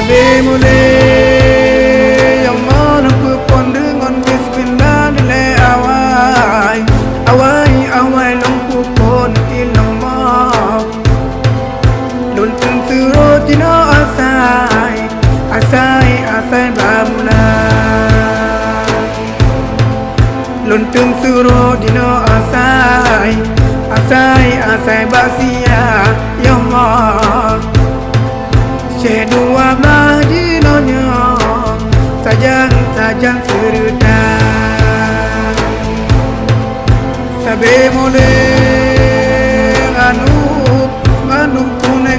Sabe mulai yang mana pun dengan bismillah nilai awai awai awai lampu pun ilmu luntun suruh tino asai asai asai bamulai luntun suruh tino asai asai asai basia yang mah dua belah dinonya sajang serta sabe mulai